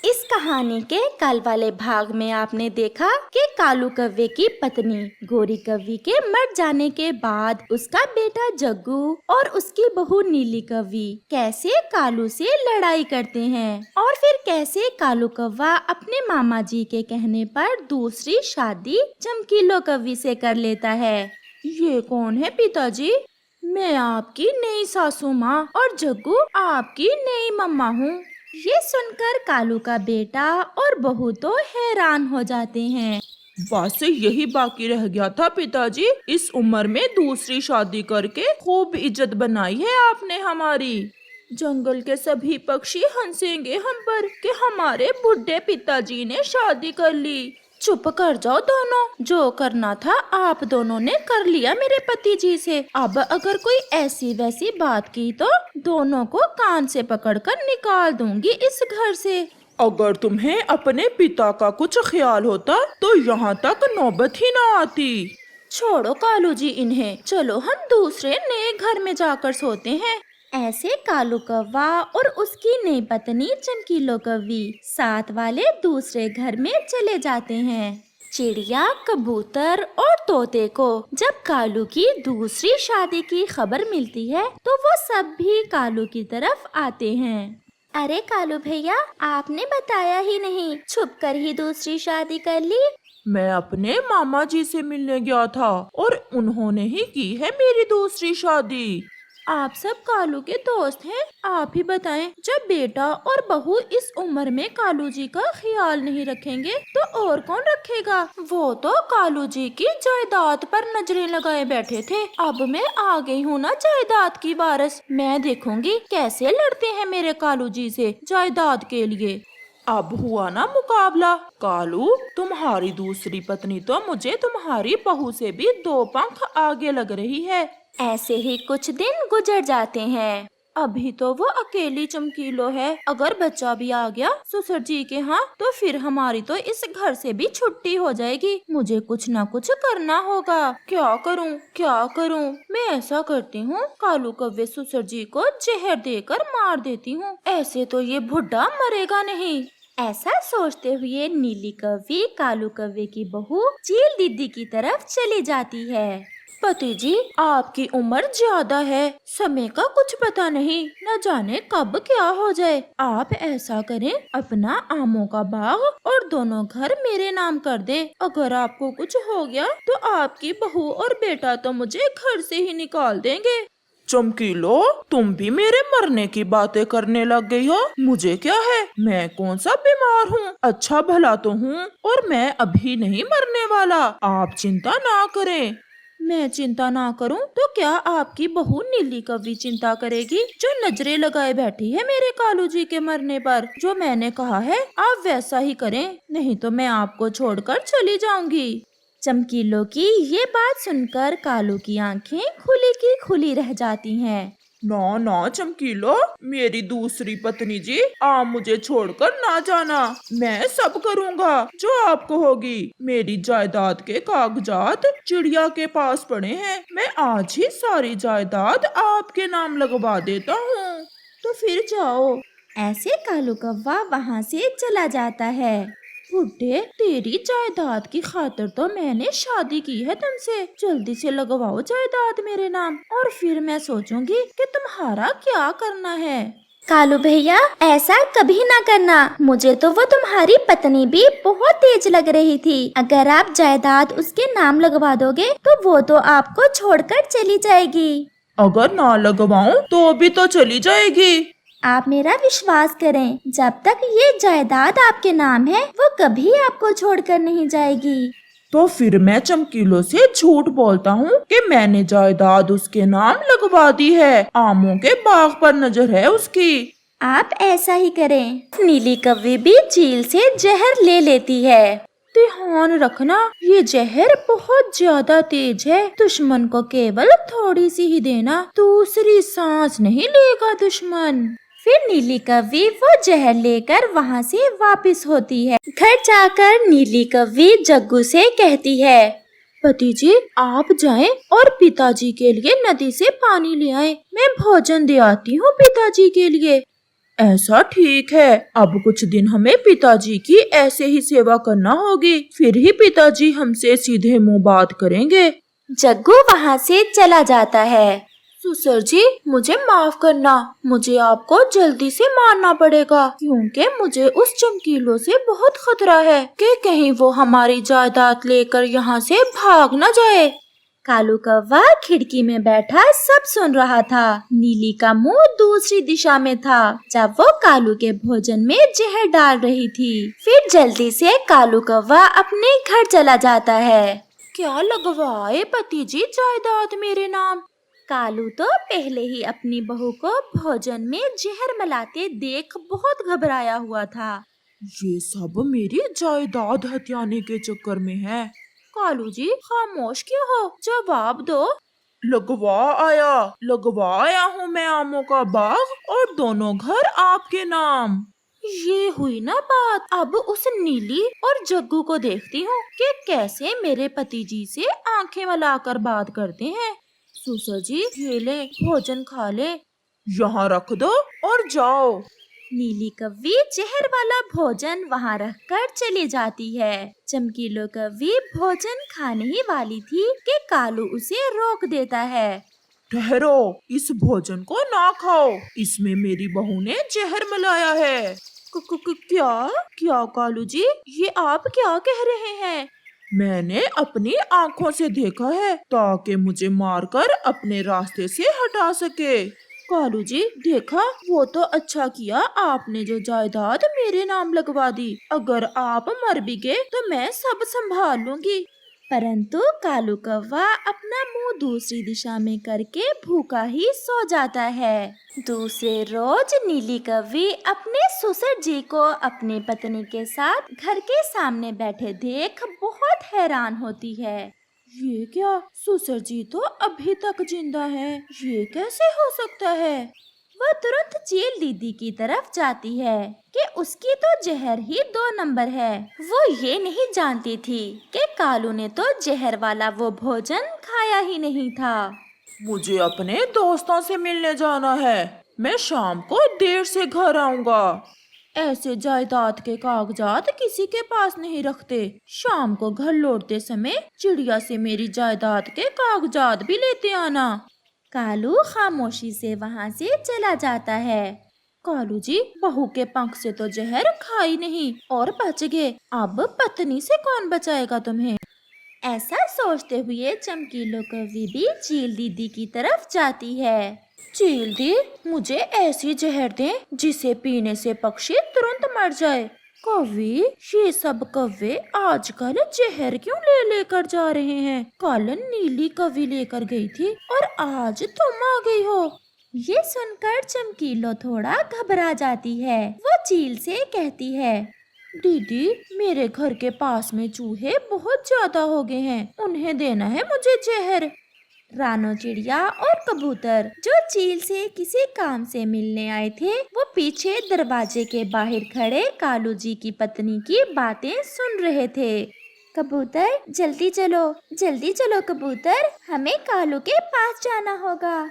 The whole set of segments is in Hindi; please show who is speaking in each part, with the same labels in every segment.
Speaker 1: इस कहानी के कल वाले भाग में आपने देखा कि कालू कव्वे की पत्नी गोरी कव्वी के मर जाने के बाद उसका बेटा जग्गू और उसकी बहू नीली कव्वी कैसे कालू से लड़ाई करते हैं और फिर कैसे कालू कव्वा अपने मामा जी के कहने पर दूसरी शादी चमकीलो कव्वी से कर लेता है। ये कौन है पिताजी? मैं आपकी नई सासू माँ और जग्गू आपकी नई मम्मा हूँ। ये सुनकर कालू का बेटा और बहू तो हैरान हो जाते हैं।
Speaker 2: बस यही बाकी रह गया था पिताजी, इस उम्र में दूसरी शादी करके खूब इज्जत बनाई है आपने हमारी। जंगल के सभी पक्षी हंसेंगे हम पर कि हमारे बुढ़े पिताजी ने शादी कर ली।
Speaker 1: चुप कर जाओ दोनों, जो करना था आप दोनों ने कर लिया मेरे पति जी से। अब अगर कोई ऐसी वैसी बात की तो दोनों को कान से पकड़कर निकाल दूंगी इस घर से।
Speaker 2: अगर तुम्हें अपने पिता का कुछ ख्याल होता तो यहाँ तक नौबत ही ना आती।
Speaker 1: छोड़ो कालू जी इन्हें, चलो हम दूसरे नए घर में जाकर सोते हैं। ऐसे कालू कव्वा और उसकी नई पत्नी चमकीलो कव्वी साथ वाले दूसरे घर में चले जाते हैं। चिड़िया, कबूतर और तोते को जब कालू की दूसरी शादी की खबर मिलती है तो वो सब भी कालू की तरफ आते हैं। अरे कालू भैया, आपने बताया ही नहीं, छुप कर ही दूसरी शादी कर ली।
Speaker 2: मैं अपने मामा जी से मिलने गया था और उन्होंने ही की है मेरी दूसरी शादी।
Speaker 1: आप सब कालू के दोस्त हैं, आप ही बताएं, जब बेटा और बहू इस उम्र में कालू जी का ख्याल नहीं रखेंगे तो और कौन रखेगा? वो तो कालू जी की जायदाद पर नजरें लगाए बैठे थे। अब मैं आ गई हूँ ना जायदाद की वारिस, मैं देखूंगी कैसे लड़ते हैं मेरे कालू जी से जायदाद के लिए।
Speaker 2: अब हुआ ना मुकाबला। कालू, तुम्हारी दूसरी पत्नी तो मुझे तुम्हारी बहू से भी 2 पंख आगे लग रही है।
Speaker 1: ऐसे ही कुछ दिन गुजर जाते हैं। अभी तो वो अकेली चमकीलो है, अगर बच्चा भी आ गया ससुर जी के यहाँ तो फिर हमारी तो इस घर से भी छुट्टी हो जाएगी। मुझे कुछ न कुछ करना होगा। क्या करूँ? मैं ऐसा करती हूँ, कालू कव्वे ससुर जी को जहर देकर मार देती हूँ, ऐसे तो ये बुढ़ा मरेगा नहीं। ऐसा सोचते हुए नीली कव्वी कालू कव्वे की बहू चील दीदी की तरफ चली जाती है। पति जी, आपकी उम्र ज्यादा है, समय का कुछ पता नहीं, न जाने कब क्या हो जाए। आप ऐसा करें, अपना आमों का बाग और दोनों घर मेरे नाम कर दे। अगर आपको कुछ हो गया तो आपकी बहू और बेटा तो मुझे घर से ही निकाल देंगे।
Speaker 2: चमकीलो, तुम भी मेरे मरने की बातें करने लग गई हो। मुझे क्या है, मैं कौन सा बीमार हूँ, अच्छा भला तो हूँ और मैं अभी नहीं मरने वाला। आप चिंता ना करें।
Speaker 1: मैं चिंता ना करूं तो क्या आपकी बहू नीली कव्वी चिंता करेगी, जो नजरें लगाए बैठी है मेरे कालू जी के मरने पर? जो मैंने कहा है आप वैसा ही करें, नहीं तो मैं आपको छोड़कर चली जाऊंगी। चमकीलो की ये बात सुनकर कालू की आंखें खुली की खुली रह जाती हैं।
Speaker 2: ना ना चमकीलो, मेरी दूसरी पत्नी जी, आप मुझे छोड़कर ना जाना। मैं सब करूँगा जो आपको होगी। मेरी जायदाद के कागजात चिड़िया के पास पड़े हैं, मैं आज ही सारी जायदाद आपके नाम लगवा देता हूँ।
Speaker 1: तो फिर जाओ। ऐसे कालू कव्वा वहाँ से चला जाता है। बुड्ढे, तेरी जायदाद की खातिर तो मैंने शादी की है तुमसे, जल्दी से लगवाओ जायदाद मेरे नाम और फिर मैं सोचूंगी कि तुम्हारा क्या करना है। कालू भैया, ऐसा कभी ना करना, मुझे तो वो तुम्हारी पत्नी भी बहुत तेज लग रही थी। अगर आप जायदाद उसके नाम लगवा दोगे तो वो तो आपको छोड़कर चली जाएगी।
Speaker 2: अगर ना लगवाऊं तो भी तो चली जाएगी।
Speaker 1: आप मेरा विश्वास करें, जब तक ये जायदाद आपके नाम है वो कभी आपको छोड़कर नहीं जाएगी।
Speaker 2: तो फिर मैं चमकीलो से झूठ बोलता हूँ कि मैंने जायदाद उसके नाम लगवा दी है, आमों के बाग पर नजर है उसकी।
Speaker 1: आप ऐसा ही करें। नीली कव्वी भी चील से जहर ले लेती है। ध्यान रखना, ये जहर बहुत ज्यादा तेज है, दुश्मन को केवल थोड़ी सी ही देना, दूसरी सांस नहीं लेगा दुश्मन। फिर नीली कव्वी वो जहर लेकर वहाँ से वापस होती है। घर जाकर नीली कव्वी जग्गू से कहती है, पति जी आप जाएं और पिताजी के लिए नदी से पानी ले आएं, मैं भोजन दे आती हूँ पिताजी के लिए।
Speaker 2: ऐसा ठीक है। अब कुछ दिन हमें पिताजी की ऐसे ही सेवा करना होगी, फिर ही पिताजी हमसे सीधे मुंह बात करेंगे।
Speaker 1: जग्गू वहाँ से चला जाता है। सुसर जी, मुझे माफ करना, मुझे आपको जल्दी से मारना पड़ेगा क्योंकि मुझे उस चमकीलों से बहुत खतरा है कि कहीं वो हमारी जायदाद लेकर यहाँ से भाग न जाए। कालू कौवा खिड़की में बैठा सब सुन रहा था। नीली का मुंह दूसरी दिशा में था जब वो कालू के भोजन में जहर डाल रही थी। फिर जल्दी से कालू कौवा अपने घर चला जाता है। क्या लगवाए पति जी जायदाद मेरे नाम? कालू तो पहले ही अपनी बहू को भोजन में जहर मिलाते देख बहुत घबराया हुआ था।
Speaker 2: ये सब मेरी जायदाद हथियाने के चक्कर में है।
Speaker 1: कालू जी खामोश क्यों हो, जवाब दो।
Speaker 2: लगवा आया हूँ मैं आमों का बाग और दोनों घर आपके नाम।
Speaker 1: ये हुई ना बात। अब उस नीली और जग्गू को देखती हूँ कि कैसे मेरे पति जी से आंखें मिलाकर बात करते हैं। सुसर जी ये ले, भोजन खा ले।
Speaker 2: यहाँ रख दो और जाओ।
Speaker 1: नीली कव्वी जहर वाला भोजन वहाँ रखकर चली जाती है। चमकीलो कव्वी भोजन खाने ही वाली थी कि कालू उसे रोक देता है।
Speaker 2: ठहरो, इस भोजन को ना खाओ, इसमें मेरी बहू ने जहर मिलाया है।
Speaker 1: क्या कालू जी, ये आप क्या कह रहे हैं?
Speaker 2: मैंने अपनी आँखों से देखा है ताकि मुझे मारकर अपने रास्ते से हटा सके।
Speaker 1: कालू जी देखा, वो तो अच्छा किया आपने जो जायदाद मेरे नाम लगवा दी। अगर आप मर भी गए तो मैं सब संभाल लूंगी। परंतु कालू कौवा अपना मुंह दूसरी दिशा में करके भूखा ही सो जाता है। दूसरे रोज नीली कव्वी अपने ससुर जी को अपनी पत्नी के साथ घर के सामने बैठे देख बहुत हैरान होती है। ये क्या, ससुर जी तो अभी तक जिंदा हैं, ये कैसे हो सकता है? वह तुरंत चील दीदी की तरफ जाती है कि उसकी तो जहर ही 2 नंबर है। वो ये नहीं जानती थी कि कालू ने तो जहर वाला वो भोजन खाया ही नहीं था।
Speaker 2: मुझे अपने दोस्तों से मिलने जाना है, मैं शाम को देर से घर आऊँगा।
Speaker 1: ऐसे जायदाद के कागजात किसी के पास नहीं रखते। शाम को घर लौटते समय चिड़िया से मेरी जायदाद के कागजात भी लेते आना। कालू खामोशी से वहाँ से चला जाता है। कालू जी बहू के पंख से तो जहर खाई नहीं और बच गए, अब पत्नी से कौन बचाएगा तुम्हें? ऐसा सोचते हुए चमकीलो कव्वी भी चील दीदी की तरफ जाती है। चील दी, मुझे ऐसी जहर दे जिसे पीने से पक्षी तुरंत मर जाए। कव्वी, ये सब कव्वे आजकल जहर क्यों ले लेकर जा रहे हैं? कल नीली कव्वी लेकर गई थी और आज तुम आ गई हो। ये सुनकर चमकीलो थोड़ा घबरा जाती है। वो चील से कहती है, दीदी मेरे घर के पास में चूहे बहुत ज्यादा हो गए हैं, उन्हें देना है मुझे जहर। रानो चिड़िया और कबूतर जो चील से किसी काम से मिलने आए थे, वो पीछे दरवाजे के बाहर खड़े कालू जी की पत्नी की बातें सुन रहे थे। कबूतर जल्दी चलो कबूतर, हमें कालू के पास जाना होगा।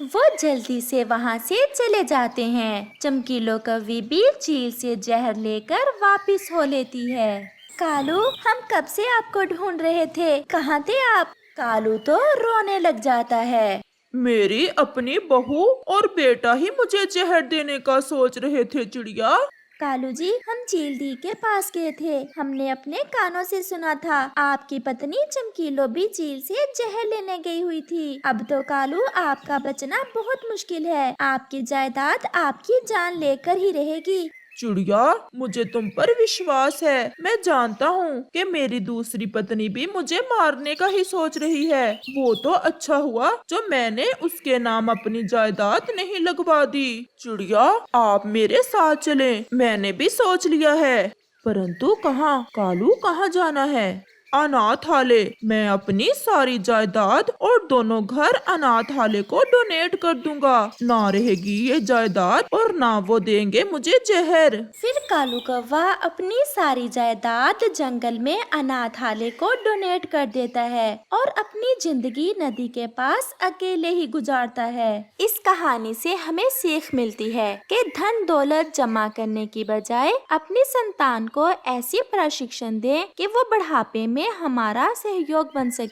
Speaker 1: वो जल्दी से वहाँ से चले जाते हैं। चमकीलो कव्वी भी चील से जहर लेकर वापस हो लेती है। कालू, हम कब से आपको ढूंढ रहे थे, कहाँ थे आप? कालू तो रोने लग जाता है।
Speaker 2: मेरी अपनी बहू और बेटा ही मुझे जहर देने का सोच रहे थे चिड़िया।
Speaker 1: कालू जी, हम चील दी के पास गए थे, हमने अपने कानों से सुना था आपकी पत्नी चमकीलो भी चील से जहर लेने गई हुई थी। अब तो कालू आपका बचना बहुत मुश्किल है, आपकी जायदाद आपकी जान लेकर ही रहेगी।
Speaker 2: चिड़िया, मुझे तुम पर विश्वास है। मैं जानता हूँ कि मेरी दूसरी पत्नी भी मुझे मारने का ही सोच रही है। वो तो अच्छा हुआ जो मैंने उसके नाम अपनी जायदाद नहीं लगवा दी। चिड़िया, आप मेरे साथ चलें, मैंने भी सोच लिया है। परंतु कहाँ? कालू कहाँ जाना है? अनाथालय। मैं अपनी सारी जायदाद और दोनों घर अनाथालय को डोनेट कर दूंगा। ना रहेगी ये जायदाद और ना वो देंगे मुझे जहर।
Speaker 1: फिर कालू कौवा अपनी सारी जायदाद जंगल में अनाथालय को डोनेट कर देता है और अपनी जिंदगी नदी के पास अकेले ही गुजारता है। इस कहानी से हमें सीख मिलती है कि धन दौलत जमा करने की बजाय अपनी संतान को ऐसी प्रशिक्षण दें कि वो बुढ़ापे में हमारा सहयोग बन सके।